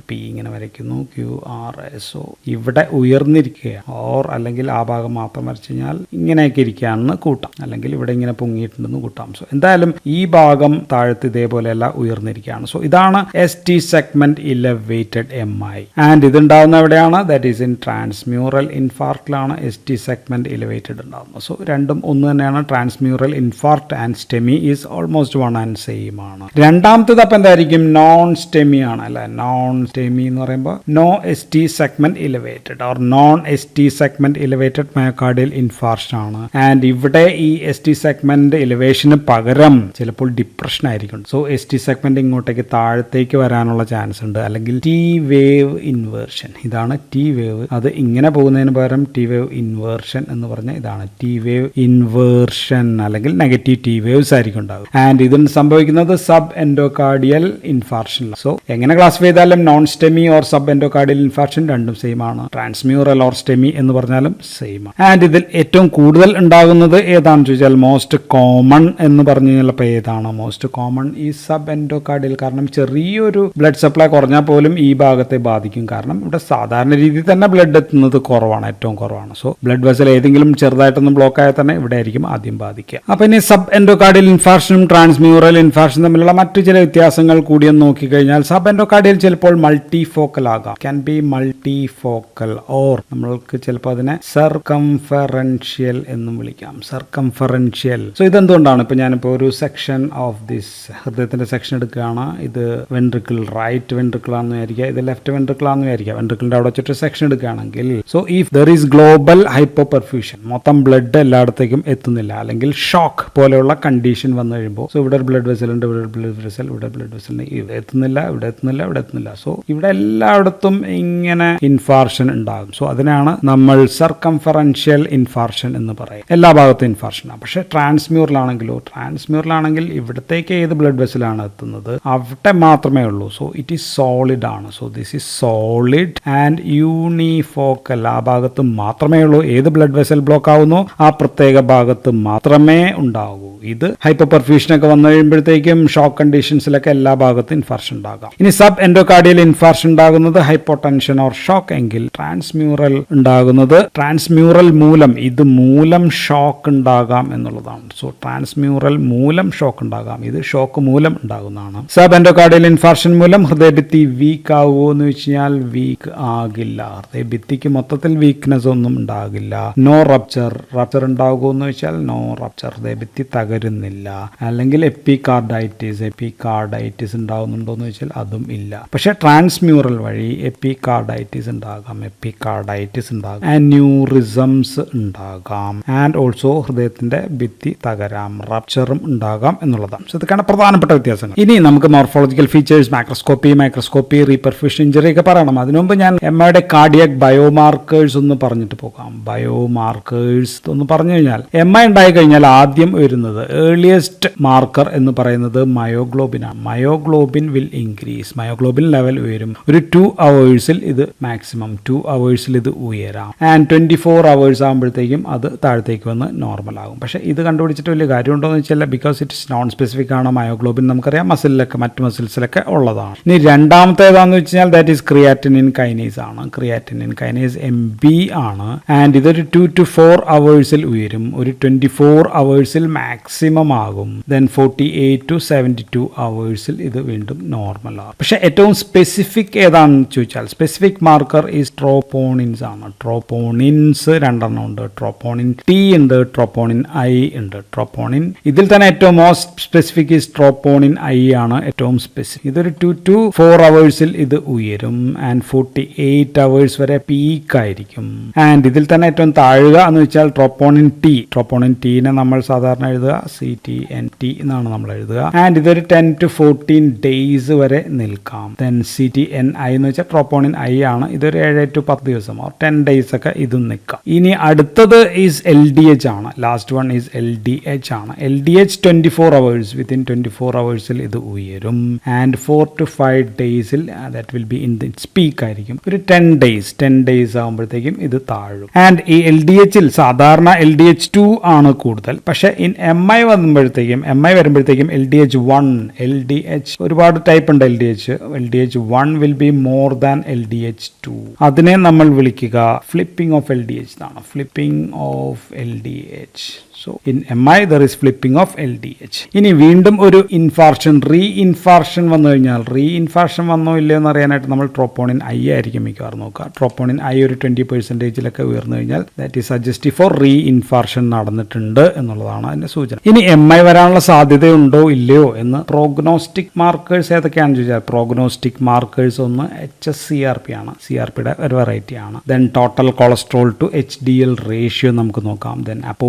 Speaker 1: P ഇങ്ങനെ വരയ്ക്കുന്നു, QRS. സോ ഇവിടെ ഉയർന്നിരിക്കുക, ഓർ അല്ലെങ്കിൽ ആ ഭാഗം മാത്രം വരച്ചു കഴിഞ്ഞാൽ ഇങ്ങനെയൊക്കെ ഇരിക്കുകയാണെന്ന് കൂട്ടാം, അല്ലെങ്കിൽ ഇവിടെ ഇങ്ങനെ പൊങ്ങിയിട്ടുണ്ടെന്ന് കൂട്ടാം. സോ എന്തായാലും ഈ ഭാഗം താഴത്ത് ഇതേപോലെയല്ല ഉയർന്നിരിക്കുകയാണ്. സോ ഇതാണ് ST segment elevated MI. And ഇതുണ്ടാവുന്ന എവിടെയാണ്? ദാറ്റ് ഈസ് ഇൻ ട്രാൻസ്മ്യൂറൽ ഇൻഫാർക്റ്റിലാണ് ST സെഗ്മെന്റ് ഇലവേറ്റഡ് ഉണ്ടാകുന്നത്. സോ രണ്ടും ഒന്ന് തന്നെയാണ്. Transmural infarct and STEMI is almost one and same ആണ്. രണ്ടാമത്തത് അപ്പം എന്തായിരിക്കും? നോൺ STEMI ആണ് അല്ലെ. നോൺ STEMI എന്ന് പറയുമ്പോൾ no ST segment elevated or non ST segment elevated myocardial infarction ആണ്. ആൻഡ് ഇവിടെ ഈ ST സെഗ്മെന്റ് ഇലവേഷന് പകരം ചിലപ്പോൾ ഡിപ്രഷൻ ആയിരിക്കും. സോ ST സെഗ്മെന്റ് ഇങ്ങോട്ടേക്ക് താഴത്തേക്ക് വരാനുള്ള ചാൻസ് ഉണ്ട്, അല്ലെങ്കിൽ T വേവ് ഇൻവേർഷൻ. ഇതാണ് T വേവ്. അത് ഇങ്ങനെ പോകുന്നതിന് പകരം T വേവ് ഇൻവേർഷൻ എന്ന് പറഞ്ഞാൽ ഇതാണ് T വേവ് ഇൻവേർഷൻ, അല്ലെങ്കിൽ നെഗറ്റീവ് T വേവ്സ് ആയിരിക്കും ഉണ്ടാകും. ആൻഡ് ഇതിന് സംഭവിക്കുന്നത് സബ് എൻഡോകാർഡിയൽ ഇൻഫാർക്ഷൻ. സോ എങ്ങനെ ക്ലാസിഫൈ ചെയ്താലും non STEMI or sub endocardial infarction രണ്ടും സെയിം ആണ്. ട്രാൻസ്മ്യൂറൽ ഓർ STEMI എന്ന് പറഞ്ഞാലും സെയിം ആണ്. ആൻഡ് ഇതിൽ ഏറ്റവും കൂടുതൽ ഉണ്ടാകുന്നത് ഏതാണെന്ന് ചോദിച്ചാൽ മോസ്റ്റ് കോമൺ എന്ന് പറഞ്ഞു കഴിഞ്ഞാൽ ഇപ്പോൾ ഏതാണ് മോസ്റ്റ് കോമൺ? ഈ സബ് എൻഡോകാർഡിയൽ. കാരണം ചെറിയൊരു ബ്ലഡ് സപ്ലൈ കുറഞ്ഞാൽ പോലും ഈ ഭാഗത്തെ ബാധിക്കും. കാരണം ഇവിടെ സാധാരണ രീതിയിൽ തന്നെ ബ്ലഡ് എത്തുന്നത് കുറവാണ്, ഏറ്റവും കുറവാണ്. സോ ബ്ലഡ് വെസൽ ഏതെങ്കിലും ചെറുതായിട്ടൊന്നും ബ്ലോക്ക് ആയാൽ തന്നെ ഇവിടെ ആയിരിക്കും ആദ്യം ബാധിക്കുക. അപ്പൊ ഇനി സബ് എൻഡോകാർഡിയൽ ഇൻഫാർക്ഷനും ട്രാൻസ്മ്യൂറൽ ഇൻഫാർക്ഷനും തമ്മിലുള്ള മറ്റു ചില വ്യത്യാസങ്ങൾ കൂടിയെന്ന് നോക്കിക്കഴിഞ്ഞാൽ സബ് എൻഡോകാർഡിയൽ ചിലപ്പോൾ മൾട്ടി ഫോക്കൽ ആകാം, can be multi focal, or നമ്മൾക്ക് ചിലപ്പോൾ അതിനെ സർകംഫറൻഷ്യൽ എന്നും വിളിക്കാം, സർകംഫറൻഷ്യൽ. സോ ഇതെന്തുകൊണ്ടാണ്? ഇപ്പൊ ഞാനിപ്പോ ഒരു സെക്ഷൻ ഓഫ് ദിസ് ഹൃദയത്തിന്റെ സെക്ഷൻ എടുക്കുകയാണ്. ഇത് വെൻട്രിക്കിൾ, റൈറ്റ് വെൻട്രിക്കിൾ ആണെന്ന് വിചാരിക്കുക, ഇത് ലെഫ്റ്റ് വെൻട്രിക്കിൾ ആണെന്ന് വിചാരിക്കുക. വെൻട്രിക്കിളിന്റെ അവിടെ ചുറ്റും സെക്ഷൻ എടുക്കുകയാണെങ്കിൽ, so if there is global hypoperfusion, മൊത്തം ബ്ലഡ് എല്ലായിടത്തേക്കും എത്തുന്നില്ല, അല്ലെങ്കിൽ ഷോക്ക് പോലെയുള്ള കണ്ടീഷൻ വന്നു കഴിയുമ്പോൾ, സോ ഇവിടെ ഒരു ബ്ലഡ് വെസൽ ഉണ്ട്, ഇവിടെ ബ്ലഡ് വെസൽ, ഇവിടെ ബ്ലഡ് വെസൽ, ഇവിടെ എത്തുന്നില്ല, ഇവിടെ എത്തുന്നില്ല, ഇവിടെ എത്തുന്നില്ല. സോ ഇവിടെ എല്ലായിടത്തും ഇങ്ങനെ ഇൻഫാർഷൻ ഉണ്ടാകും. സോ അതിനാണ് നമ്മൾ സർകംഫറൻഷ്യൽ ഇൻഫാർഷൻ എന്ന് പറയും. എല്ലാ ഭാഗത്തും ഇൻഫാർഷനാണ്. പക്ഷേ ട്രാൻസ്മ്യൂറലാണെങ്കിൽ ഇവിടത്തേക്ക് ഏത് ബ്ലഡ് വെസലാണ് എത്തുന്നത്, അവിടെ മാത്രമേ ഉള്ളൂ. സോ ഇറ്റ് ഈസ് സോളിഡ് ആണ്. So this is solid and unifocal. ആ ഭാഗത്ത് മാത്രമേ ഉള്ളൂ. ഏത് ബ്ലഡ് വെസൽ ബ്ലോക്ക് ആവുന്നോ ആ പ്രത്യേക ഭാഗത്ത് മാത്രമേ ഉണ്ടാകൂ. ഇത് ഹൈപ്പോപെർഫ്യൂഷൻ ഒക്കെ വന്നു കഴിയുമ്പോഴത്തേക്കും ഷോക്ക് കണ്ടീഷൻസിലൊക്കെ എല്ലാ ഭാഗത്തും ഇൻഫാർഷൻ ഉണ്ടാകാം. ഇനി സബ് എൻഡോകാർഡിയൽ ഇൻഫാർഷൻ ഉണ്ടാകുന്നത് ഹൈപ്പോടെൻഷൻ ഓർ ഷോക്ക് എങ്കിൽ, ട്രാൻസ്മ്യൂറൽ ഉണ്ടാകുന്നത് ട്രാൻസ്മ്യൂറൽ മൂലം, ഇത് മൂലം ഷോക്ക് ഉണ്ടാകാം എന്നുള്ളതാണ്. സോ ട്രാൻസ്മ്യൂറൽ മൂലം ഷോക്ക് ഉണ്ടാകാം, ഇത് ഷോക്ക് മൂലം ഉണ്ടാകുന്നതാണ്. സബ് എൻഡോകാർഡിയൽ ഇൻഫാർഷൻ മൂലം ഹൃദയഭിത്തി വീക്ക് ആകുമോ എന്ന് വെച്ച് കഴിഞ്ഞാൽ വീക്ക് ആകില്ല. ഹൃദയഭിത്തിക്ക് മൊത്തത്തിൽ വീക്ക്നെസ് ഒന്നും ഉണ്ടാകില്ല. No rupture. റപ്ചർ ഉണ്ടാകുമോ എന്ന് വെച്ചാൽ നോ റപ്ചർ, ഹൃദയഭിത്തി തകരുന്നില്ല. അല്ലെങ്കിൽ എപ്പികാർഡൈറ്റിസ് ഉണ്ടാകുന്നുണ്ടോ എന്ന് വെച്ചാൽ അതും ഇല്ല. പക്ഷെ ട്രാൻസ്മ്യൂറൽ വഴി എപ്പികാർഡൈറ്റിസ് ഉണ്ടാകാം, അന്യൂറിസംസ് ഉണ്ടാകാം, ആൻഡ് ഓൾസോ ഹൃദയത്തിന്റെ ഭിത്തി തകരാം, റപ്ചറും ഉണ്ടാകാം എന്നുള്ളതാണ്. സോ ഇതൊക്കെയാണ് പ്രധാനപ്പെട്ട വ്യത്യാസങ്ങൾ. ഇനി നമുക്ക് മോർഫോളജിക്കൽ ഫീച്ചേഴ്സ്, മൈക്രോസ്കോപ്പി, റീപെർഫ്യൂഷൻ ഇഞ്ചറി ഒക്കെ പറയണം. അതിനുമുമ്പ് ഞാൻ എമ്മയുടെ കാർഡിയാക് ബയോമാർക്കേഴ്സ് ഒന്ന് പറഞ്ഞിട്ട് പോകാം. ബയോമാർക്കേഴ്സ് ഒന്ന് പറഞ്ഞു കഴിഞ്ഞാൽ, എം ഐ ഉണ്ടായി കഴിഞ്ഞാൽ ആദ്യം വരുന്നത് ഏർലിയസ്റ്റ് മാർക്കർ എന്ന് പറയുന്നത് മയോഗ്ലോബിൻ ആണ്. Myoglobin will increase, myoglobin level ഉയരും. ഒരു 2 hours ഇത് മാക്സിമം 2 hours ഇത് ഉയരാം. ആൻഡ് 24 hours ആകുമ്പോഴത്തേക്കും അത് താഴത്തേക്ക് വന്ന് നോർമൽ ആകും. പക്ഷേ ഇത് കണ്ടുപിടിച്ചിട്ട് വലിയ കാര്യമുണ്ടോ എന്ന് വെച്ചാൽ, because it is known specific ആണ്. മയോഗ്ലോബിൻ നമുക്കറിയാം മസിലിലൊക്കെ, മറ്റ് മസിൽസിലൊക്കെ ഉള്ളതാണ്. ഇനി രണ്ടാമത്തേതാന്ന് വെച്ച് കഴിഞ്ഞാൽ ദാറ്റ് ഈസ് ക്രിയാറ്റിനിൻ കൈനേസ് ആണ്. ക്രിയാറ്റിനിൻ കൈനേസ് MB ആണ്. ആൻഡ് ഇതൊരു 2 to 4 hours ഉയരും. ഒരു 24 hours മാക്സിമം ആകും. ദെൻ 48 to 72 hours ഇത് വീണ്ടും നോർമൽ ആകും. പക്ഷെ ഏറ്റവും സ്പെസിഫിക് ഏതാണെന്ന് ചോദിച്ചാൽ, സ്പെസിഫിക് മാർക്കർ ഈസ് ട്രോപ്പോണിൻസ് ആണ്. ട്രോപ്പോണിൻസ് 2 ഉണ്ട്. ട്രോപ്പോണിൻ T ഉണ്ട്, ട്രോപ്പോണിൻ I ഉണ്ട്. ട്രോപ്പോണിൻ ഇതിൽ തന്നെ ഏറ്റവും most specific is troponin I ആണ് ഏറ്റവും സ്പെസിഫിക്. ഇതൊരു 2 to 4 hours ഇത് ഉയരും. ആൻഡ് 48 hours വരെ പീക്ക് ആയിരിക്കും. ആൻഡ് ഇതിൽ തന്നെ ഏറ്റവും താഴുക എന്ന് വെച്ചാൽ ട്രോപ്പോണിൻ T. ട്രോപ്പോണിൻ Tനെ നമ്മൾ സാധാരണ എഴുതുക CTNT എന്നാണ് നമ്മൾ എഴുതുക. ആൻഡ് ഇതൊരു 10 to 14 days വരെ നിൽക്കാം. ദെൻ CTNI എന്ന് വെച്ചാൽ ട്രോപ്പോണിൻ I ആണ്. ഇതൊരു 7 to 10 ദിവസം, 10 days ഒക്കെ ഇതും നിൽക്കാം. ഇനി അടുത്തത് ഈസ് LDH ആണ്. ലാസ്റ്റ് വൺ ഈസ് LDH ആണ്. LDH 24 hours, വിത്തിൻ 24 hours ഇത് ഉയരും. And 4 to 5 days that will be in its peak ആയിരിക്കും. ഒരു 10 days ആകുമ്പോഴത്തേക്കും ഇത് താഴും. ആൻഡ് ഈ LDHൽ സാധാരണ LDH2 ആണ് കൂടുതൽ. പക്ഷെ ഇൻ MI വരുമ്പോഴത്തേക്കും LDH1, LDH ഒരുപാട് ടൈപ്പ് ഉണ്ട്. LDH1 will be more than LDH2. അതിനെ നമ്മൾ വിളിക്കുക ഫ്ലിപ്പിംഗ് ഓഫ് LDH എന്നാണ്. Flipping of LDH. So in MI there is flipping of LDH. ഇനി വീണ്ടും ഒരു റീഇൻഫാർഷൻ വന്നു കഴിഞ്ഞാൽ, റീഇൻഫാർഷൻ വന്നോ ഇല്ലയോ എന്ന് അറിയാനായിട്ട് നമ്മൾ ട്രോപ്പോണിൻ I ആയിരിക്കും മിക്കവാറും നോക്കുക. ട്രോപ്പോണിൻ I ഒരു 20% ഉയർന്നു കഴിഞ്ഞാൽ ദാറ്റ് ഈസ് സജസ്റ്റീവ് ഫോർ റീഇൻഫാർഷൻ നടന്നിട്ടുണ്ട് എന്നുള്ളതാണ് അതിന്റെ സൂചന. ഇനി MI വരാനുള്ള സാധ്യതയുണ്ടോ ഇല്ലയോ എന്ന് പ്രോഗ്നോസ്റ്റിക് മാർക്കേഴ്സ് ഏതൊക്കെയാണെന്ന് ചോദിച്ചാൽ, പ്രോഗ്നോസ്റ്റിക് മാർക്കേഴ്സ് ഒന്ന് HSCRP ആണ്. CRPയുടെ ഒരു വെറൈറ്റി ആണ്. Then total cholesterol to HDL ratio നമുക്ക് നോക്കാം. Then apo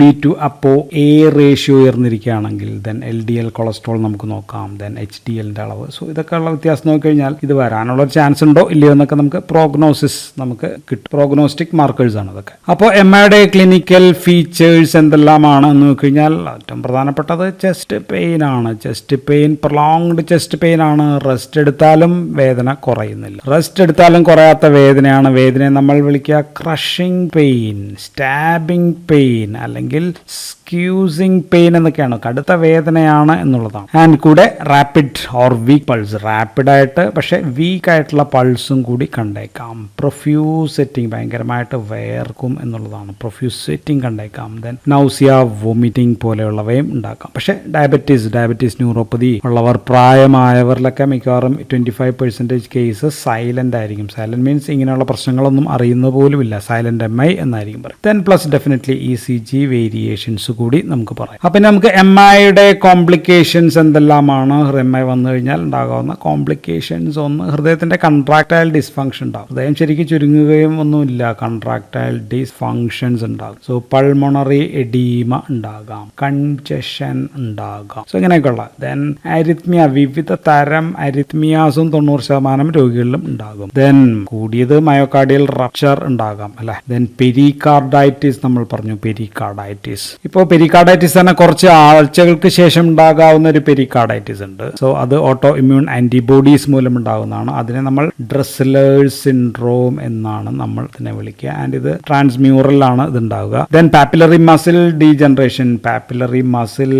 Speaker 1: B to apo A ratio ഉയർന്നിരിക്കുകയാണെങ്കിൽ ദെൻ LDL കൊളസ്ട്രോൾ നമുക്ക് നോക്കാം. ദെൻ HDLന്റെ അളവ്. സോ ഇതൊക്കെ ഉള്ള വ്യത്യാസം നോക്കിക്കഴിഞ്ഞാൽ ഇത് വരാനുള്ള ഒരു ചാൻസ് ഉണ്ടോ ഇല്ലയോ എന്നൊക്കെ നമുക്ക് പ്രോഗ്നോസിസ് നമുക്ക് കിട്ടും. പ്രോഗ്നോസ്റ്റിക് മാർക്കേഴ്സ് ആണ് അതൊക്കെ. അപ്പോൾ MIയുടെ ക്ലിനിക്കൽ ഫീച്ചേഴ്സ് എന്തെല്ലാമാണ് എന്ന് നോക്കിക്കഴിഞ്ഞാൽ ഏറ്റവും പ്രധാനപ്പെട്ടത് ചെസ്റ്റ് പെയിൻ ആണ്. Chest pain prolonged chest pain ആണ്. റെസ്റ്റ് എടുത്താലും വേദന കുറയുന്നില്ല. റെസ്റ്റ് എടുത്താലും കുറയാത്ത വേദനയാണ്. വേദനയെ നമ്മൾ വിളിക്കുക ക്രഷിംഗ് പെയിൻ, സ്റ്റാബിംഗ് പെയിൻ, അല്ലെങ്കിൽ സ്ക്യൂസിംഗ് പെയിൻ എന്നൊക്കെയാണ്. കടുത്ത വേദനയാണ് എന്നുള്ളതാണ്. ആൻഡ് കൂടെ റാപ്പിഡ് ഓർ വീക്ക് പൾസ്, റാപ്പിഡായിട്ട് പക്ഷെ വീക്ക് ആയിട്ടുള്ള പൾസും കൂടി കണ്ടേക്കാം. പ്രൊഫ്യൂസ് സ്വെറ്റിംഗ്, ഭയങ്കരമായിട്ട് വേർക്കും എന്നുള്ളതാണ്. പ്രൊഫ്യൂസ് സ്വെറ്റിംഗ് കണ്ടേക്കാം. ദെൻ നൗസിയ, വൊമിറ്റിംഗ് വോമിറ്റിംഗ് പോലെയുള്ളവയും ഉണ്ടാക്കാം. പക്ഷേ ഡയബറ്റീസ് ന്യൂറോപ്പതി ഉള്ളവർ പ്രായമായവരിലൊക്കെ മിക്കവാറും 25% കേസസ് സൈലന്റ് ആയിരിക്കും. സൈലന്റ് മീൻസ് ഇങ്ങനെയുള്ള പ്രശ്നങ്ങളൊന്നും അറിയുന്നത് പോലുമില്ല. സൈലന്റ് MI എന്നായിരിക്കും പറയും. Then plus definitely ECG variations കൂടി നമുക്ക് പറയാം. അപ്പം നമുക്ക് MIയുടെ കോംപ്ലിക്കേഷൻസ് എന്തെല്ലാമാണ്? MI വന്നു കഴിഞ്ഞാൽ ഉണ്ടാകാവുന്ന കോംപ്ലിക്കേഷൻസ്, ഒന്ന് ഹൃദയത്തിന്റെ കൺട്രാക്ടൈൽ ഡിസ്ഫങ്ഷൻ ഉണ്ടാകും. ഹൃദയം ശരിക്കും ചുരുങ്ങുകയും ഒന്നുമില്ല, കൺട്രാക്ടൈൽ ഡിസ്ഫങ്ഷൻസ് ഉണ്ടാകും. സോ പൾമണറി എഡീമ ഉണ്ടാകാം, കൺജഷൻ ഉണ്ടാകാം. സോ ഇങ്ങനെയൊക്കെയുള്ള. ദെൻ അരിത്മിയ, വിവിധ തരം അരിത്മിയാസും 90% രോഗികളിലും ഉണ്ടാകും. ദെൻ കൂടിയത് മയോകാർഡിയൽ റപ്ചർ ഉണ്ടാകാം അല്ലെ. ദെൻ പെരികാർഡൈറ്റിസ് നമ്മൾ പറഞ്ഞു, പെരികാർഡൈറ്റിസ്. ഇപ്പോൾ പെരികാർഡൈറ്റിസ് തന്നെ കുറച്ച് ആഴ്ചകൾക്ക് ശേഷം ഉണ്ടാകാവുന്ന ഒരു പെരികാർഡൈറ്റിസ് ഉണ്ട്. സോ അത് ഓട്ടോ ഇമ്മ്യൂൺ ആന്റിബോഡീസ് മൂലം ഉണ്ടാകുന്നതാണ്. അതിനെ നമ്മൾ ഡ്രസ്ലേഴ്സ് സിൻഡ്രോം എന്നാണ് നമ്മൾ ഇതിനെ വിളിക്കുക. ആൻഡ് ഇത് ട്രാൻസ്മ്യൂറൽ ആണ് ഇത് ഉണ്ടാവുക. Then papillary muscle degeneration, papillary muscle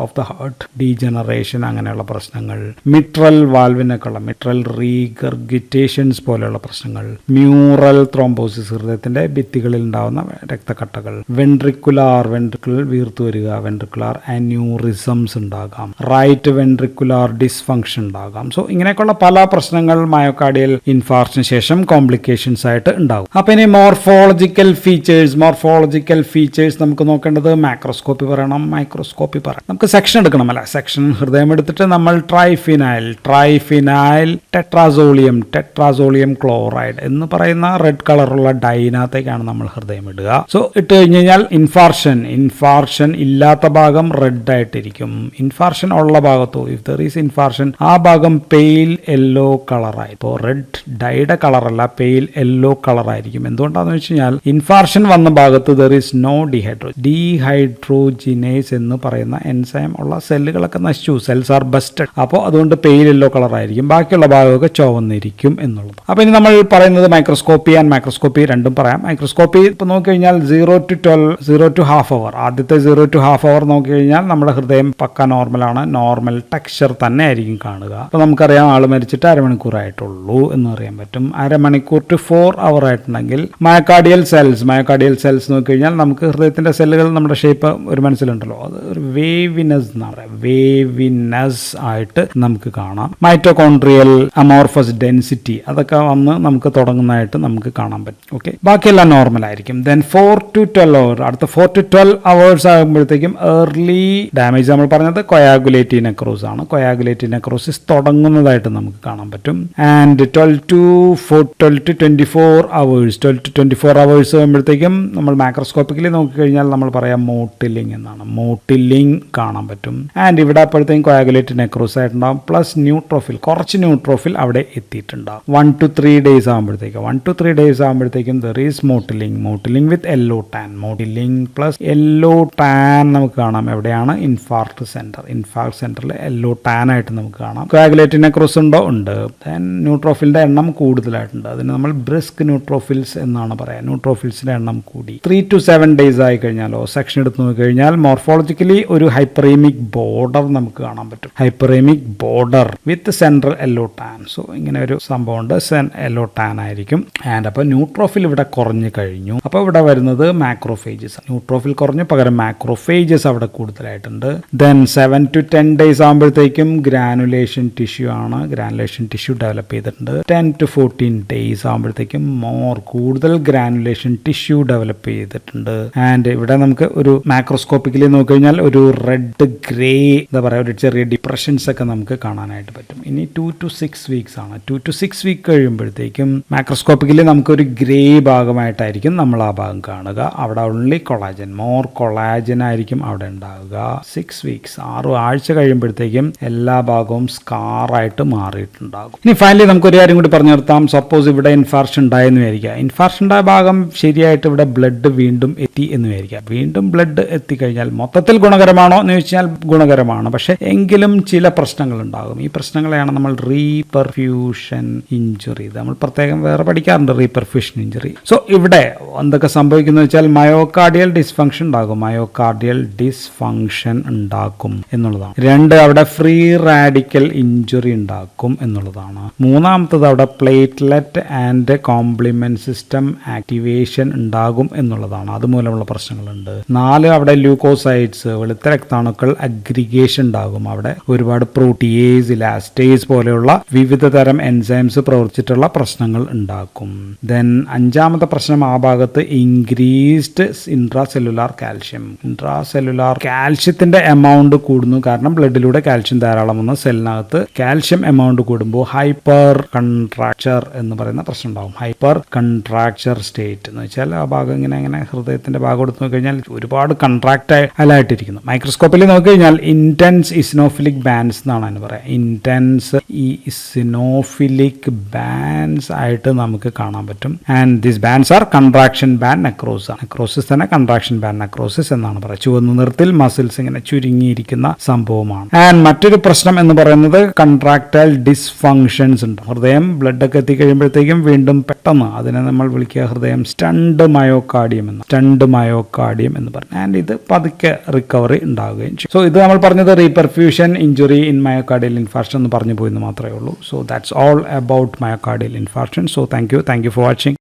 Speaker 1: of the heart degeneration, അങ്ങനെയുള്ള പ്രശ്നങ്ങൾ. മിട്രൽ വാൽവിനൊക്കെയുള്ള മിട്രൽ റീഗർഗിറ്റേഷൻസ് പോലെയുള്ള പ്രശ്നങ്ങൾ. മ്യൂറൽ ത്രോംബോസിസ്, ഹൃദയത്തിന്റെ ഭിത്തികളിൽ ഉണ്ടാവുന്ന രക്തക്കട്ടകൾ. വെൻട്രിക്കുലർ വീർത്തു വരിക, വെൻട്രിക്കുലർ അന്യൂറിസംസ് ഉണ്ടാകാം. റൈറ്റ് വെൻട്രിക്കുലർ ഡിസ്ഫങ്ഷൻ ഉണ്ടാകാം. സോ ഇങ്ങനെയൊക്കെയുള്ള പല പ്രശ്നങ്ങൾ മയോകാർഡിയൽ ഇൻഫാർക്ഷന് ശേഷം കോംപ്ലിക്കേഷൻസ് ആയിട്ട് ഉണ്ടാകും. അപ്പൊ ഇനി മോർഫോളജിക്കൽ ഫീച്ചേഴ്സ് നമുക്ക് നോക്കേണ്ടത് മാക്രോസ്കോപ്പി പറയണം, മൈക്രോസ്കോപ്പി പറയണം. നമുക്ക് സെക്ഷൻ എടുക്കണം അല്ലെ. സെക്ഷൻ ഹൃദയം എടുത്തിട്ട് നമ്മൾ ട്രൈഫിനൈൽ ടെട്രാസോളിയം ക്ലോറൈഡ് എന്ന് പറയുന്ന റെഡ് കളറുള്ള ഡൈനകത്തേക്കാണ് നമ്മൾ ഹൃദയം ഇടുക. സോ ഇട്ട് കഴിഞ്ഞ് കഴിഞ്ഞാൽ ഇൻഫാർഷൻ ഇല്ലാത്ത ഭാഗം റെഡ് ആയിട്ടിരിക്കും. ഇൻഫാർഷൻ ഉള്ള ഭാഗത്തോ ഇഫ് ദർ ഈസ് ഇൻഫാർഷൻ ആ ഭാഗം പെയിൽ യെല്ലോ കളറായി. ഇപ്പോൾ റെഡ് ഡൈയുടെ കളറല്ല, പെയിൽ യെല്ലോ കളറായിരിക്കും. എന്തുകൊണ്ടാണെന്ന് വെച്ച് കഴിഞ്ഞാൽ ഇൻഫാർഷൻ വന്ന ഭാഗത്ത് ദർ ഈസ് നോ ഡീഹൈഡ്രോജിനേസ് എന്ന് പറയുന്ന എൻസൈം ഉള്ള സെല്ലുകളൊക്കെ നശിച്ചു, സെൽസ് ആർ ബസ്റ്റഡ്. അപ്പോൾ അതുകൊണ്ട് പെയിൽ യെല്ലോ കളറായിരിക്കും, ബാക്കിയുള്ള ഭാഗമൊക്കെ ചുവന്നിരിക്കും എന്നുള്ളത്. അപ്പോൾ ഇനി നമ്മൾ പറയുന്നത് മൈക്രോസ്കോപ്പി ആൻഡ് മാക്രോസ്കോപ്പി രണ്ടും പറയാം. മൈക്രോസ്കോപ്പി ഇപ്പോൾ നോക്കിക്കഴിഞ്ഞാൽ 0 to half hour, ആദ്യത്തെ 0 to half hour നോക്കിക്കഴിഞ്ഞാൽ നമ്മുടെ ഹൃദയം പക്ക നോർമലാണ്, നോർമൽ ടെക്സ്ചർ തന്നെ ആയിരിക്കും കാണുക. അപ്പോൾ നമുക്കറിയാം ആൾ മരിച്ചിട്ട് അരമണിക്കൂറായിട്ടുള്ളൂ എന്ന് അറിയാൻ പറ്റും. അരമണിക്കൂർ to 4 hour ആയിട്ടുണ്ടെങ്കിൽ മയോകാർഡിയൽ സെൽസ് നോക്കിക്കഴിഞ്ഞാൽ നമുക്ക് ഹൃദയത്തിന്റെ സെല്ലുകൾ നമ്മുടെ ഷേപ്പ് ഒരു മനസ്സിലുണ്ടല്ലോ, അത് ഒരു വേവിനസ് എന്ന് പറയാം, വേവിനസ് ആയിട്ട് നമുക്ക് കാണാം. മൈറ്റോകോൺട്രിയൽ അമോർഫസ് ഡെൻസിറ്റി അതൊക്കെ വന്ന് നമുക്ക് തുടങ്ങുന്നതായിട്ട് നമുക്ക് കാണാൻ പറ്റും. ഓക്കെ, ബാക്കിയെല്ലാം നോർമൽ ആയിരിക്കും. ദെൻ 4 to 12 hour, അടുത്ത 4 to 12 hours ആകുമ്പോഴത്തേക്കും ഏർലി ഡാമേജ് നമ്മൾ പറഞ്ഞത് കൊയാഗുലേറ്റീവ് നെക്രോസ് ആണ്. കൊയാഗുലേറ്റീവ് നെക്രോസിസ് തുടങ്ങുന്നതായിട്ട് നമുക്ക് കാണാൻ പറ്റും. ആൻഡ് 12 to 24 hours ആകുമ്പോഴത്തേക്കും നമ്മൾ മാക്രോസ്കോപ്പിക്കലി നോക്കിക്കഴിഞ്ഞാൽ നമ്മൾ പറയാം മോട്ടിലിംഗ് എന്നാണ്. മോട്ടിലിംഗ് കാണാൻ പറ്റും. ആൻഡ് ഇവിടെ അപ്പോഴത്തേക്കും കൊയാഗുലേറ്റീവ് നെക്രോസ് ആയിട്ടുണ്ടാകും. പ്ലസ് കുറച്ച് ന്യൂട്രോഫിൽ അവിടെ എത്തിയിട്ടുണ്ടാകും. 1 to 3 days ആകുമ്പോഴത്തേക്കും there is mottling with yellow tan. Mottling plus yellow tan നമുക്ക് കാണാം. എവിടെയാണ്? ഇൻഫാർക്ട് സെന്ററിൽ യെല്ലോ ടാൻ ആയിട്ട് നമുക്ക് കാണാം. കൊയാഗുലേറ്റീവ് നെക്രോസ് ഉണ്ട്. ദെൻ ന്യൂട്രോഫിലിന്റെ എണ്ണം കൂടുതലായിട്ടുണ്ട്. അതിന് നമ്മൾ ബ്രിസ്ക് ന്യൂട്രോഫിൽസ് എന്നാണ് പറയാം. ന്യൂട്രോഫിൽസിന്റെ എണ്ണം കൂടി 3 to 7 days ആയി കഴിഞ്ഞാലോ സെക്ഷൻ എടുത്ത് നോക്കി കഴിഞ്ഞാൽ മോർഫോളജിക്കലി ഒരു ഹൈപ്പറേമിക് ബോർഡർ നമുക്ക് കാണാൻ പറ്റും. Hyperaemic border with central yellow tan. So ഇങ്ങനെ ഒരു സംഭവം ഉണ്ട്, യെല്ലോ ടാൻ ആയിരിക്കും. ആൻഡ് അപ്പോൾ ന്യൂട്രോഫിൽ ഇവിടെ കുറഞ്ഞു കഴിഞ്ഞു. അപ്പോൾ ഇവിടെ വരുന്നത് മാക്രോഫേജസ്. ന്യൂട്രോഫിൽ കുറഞ്ഞു, പകരം മാക്രോഫേജസ് അവിടെ കൂടുതലായിട്ടുണ്ട്. ദെൻ 7 to 10 days ആകുമ്പോഴത്തേക്കും ഗ്രാനുലേഷൻ ടിഷ്യൂ ഡെവലപ്പ് ചെയ്തിട്ടുണ്ട്. 10 to 14 days ആകുമ്പോഴത്തേക്കും കൂടുതൽ ഗ്രാനുലേഷൻ ടിഷ്യൂ ഡെവലപ്പ് ചെയ്തിട്ടുണ്ട്. ആൻഡ് ഇവിടെ നമുക്ക് ഒരു മാക്രോസ്കോപ്പിക്കലി നോക്കിക്കഴിഞ്ഞാൽ ഒരു റെഡ് ഗ്രേ എന്താ പറയുക, ഒരു ചെറിയ ഡിപ്രഷൻസ് ഒക്കെ നമുക്ക് കാണാനായിട്ട് പറ്റും. ഇനി 2 to 6 weeks ആണ്. 2 to 6 weeks കഴിയുമ്പോഴത്തേക്കും മാക്രോസ്കോപ്പിക്കലി നമുക്കൊരു ഗ്രേ ഭാഗമായിട്ടായിരിക്കും നമ്മൾ ആ ഭാഗം കാണുക. അവിടെ ഓൺലി കൊളാജൻ ആയിരിക്കും അവിടെ ഉണ്ടാവുക. 6 weeks 6 ആഴ്ച കഴിയുമ്പോഴത്തേക്കും എല്ലാ ഭാഗവും സ്കാറായിട്ട് മാറിയിട്ടുണ്ടാകും. ഇനി ഫൈനലി നമുക്കൊരു കാര്യം കൂടി പറഞ്ഞു നിർത്താം. സപ്പോസ് ഇവിടെ ഇൻഫാർക്ഷൻ ഉണ്ടായെന്ന് വിചാരിക്കുക. ഇൻഫാർക്ഷൻ ഉണ്ടായ ഭാഗം ശരിയായിട്ട് ഇവിടെ ബ്ലഡ് വീണ്ടും എത്തി എന്ന് വിചാരിക്കുക. വീണ്ടും ബ്ലഡ് എത്തിക്കഴിഞ്ഞാൽ മൊത്തത്തിൽ ഗുണകരമാണോ എന്ന് ചോദിച്ചാൽ ഗുണകരമാണ്. പക്ഷെ എങ്കിലും ചില പ്രശ്നങ്ങൾ ഉണ്ടാകും. ഈ പ്രശ്നങ്ങളെയാണ് നമ്മൾ റീപെർഫ്യൂഷൻ ഇഞ്ചുറി, നമ്മൾ പ്രത്യേകം വേറെ പഠിക്കാറുണ്ട് റീപെർഫ്യൂഷൻ ഇഞ്ചുറി. സോ ഇവിടെ എന്തൊക്കെ സംഭവിക്കുന്നു വെച്ചാൽ മയോകാർഡിയൽ ഡിസ്ഫങ്ഷൻ ഉണ്ടാക്കും എന്നുള്ളതാണ്. 2 അവിടെ ഫ്രീ റാഡിക്കൽ ഇഞ്ചുറി ഉണ്ടാക്കും എന്നുള്ളതാണ്. 3 അവിടെ platelet and complement system activation ഉണ്ടാകും എന്നുള്ളതാണ്. അതുമൂലമുള്ള പ്രശ്നങ്ങളുണ്ട്. 4 അവിടെ ല്യൂക്കോസൈറ്റ്സ്, വെളുത്ത രക്താണുക്കൾ അഗ്രിഗേഷൻ ഉണ്ടാകും. അവിടെ ഒരുപാട് പ്രോട്ടിയേസ്, ഇലാസ്റ്റേസ് പോലെയുള്ള വിവിധ തരം എൻസൈംസ് പ്രവർത്തിച്ചിട്ടുള്ള പ്രശ്നങ്ങൾ ഉണ്ടാക്കും. ദെൻ 5ാമത്തെ പ്രശ്നം ആ ഭാഗത്ത് ഇൻക്രീസ്ഡ് ഇൻട്രാസെല്ലുലാർ കാൽഷ്യം. ഇൻട്രാസെല്ലുലാർ കാൽഷ്യത്തിന്റെ എമൗണ്ട് കൂടുന്നു. കാരണം ബ്ലഡിലൂടെ കാൽഷ്യം ധാരാളം വന്ന സെല്ലിനകത്ത് കാൽഷ്യം എമൗണ്ട് കൂടുമ്പോൾ ഹൈപ്പർ കൺട്രാക്ചർ എന്ന് പറയുന്ന പ്രശ്നം ഉണ്ടാവും. ഹൈപ്പർ കൺട്രാക്ചർ സ്റ്റേറ്റ് എന്ന് വെച്ചാൽ ആ ഭാഗം ഇങ്ങനെ ഹൃദയത്തിന്റെ ഭാഗം എടുത്ത് നോക്കിക്കഴിഞ്ഞാൽ ഒരുപാട് കൺട്രാക്റ്റായിട്ടിരിക്കുന്നു. മൈക്രോസ്കോപ്പിൽ നോക്കിക്കഴിഞ്ഞാൽ ഇന്റൻസ് ഇസിനോഫിലിക് ബാൻഡ്സ് എന്നാണ് അതിന് പറയാം. ഇന്റൻസ് ഇസിനോഫിലിക് ബാൻഡ്സ് ആയിട്ട് നമുക്ക് കാണാൻ പറ്റും. And this bands are contraction band necrose. Necrosis തന്നെ കൺട്രാക്ഷൻ ബാൻഡ് നെക്രോസിസ് എന്നാണ് പറയുക. ചുവന്ന നിറത്തിൽ മസിൽസ് ഇങ്ങനെ ചുരുങ്ങിയിരിക്കുന്ന സംഭവമാണ്. ആൻഡ് മറ്റൊരു പ്രശ്നം എന്ന് പറയുന്നത് കൺട്രാക്ടൈൽ ഡിസ്ഫങ്ഷൻസ് ഉണ്ട്. ഹൃദയം ബ്ലഡ് ഒക്കെ എത്തിക്കഴിയുമ്പോഴത്തേക്കും വീണ്ടും പെട്ടെന്ന് അതിനെ നമ്മൾ വിളിക്കുക ഹൃദയം സ്റ്റണ്ട് മയോകാർഡിയം എന്ന് പറഞ്ഞു. ആൻഡ് ഇത് പതുക്കെ റിക്കവറി ഉണ്ടാവുകയും ചെയ്യും. സോ ഇത് നമ്മൾ പറഞ്ഞത് റീപെർഫ്യൂഷൻ ഇഞ്ചുറി ഇൻ മയോകാർഡിയൽ ഇൻഫാർക്ഷൻ എന്ന് പറഞ്ഞു പോയെന്ന് മാത്രമേ ഉള്ളൂ. So that's all about myocardial infarction. So thank you for watching.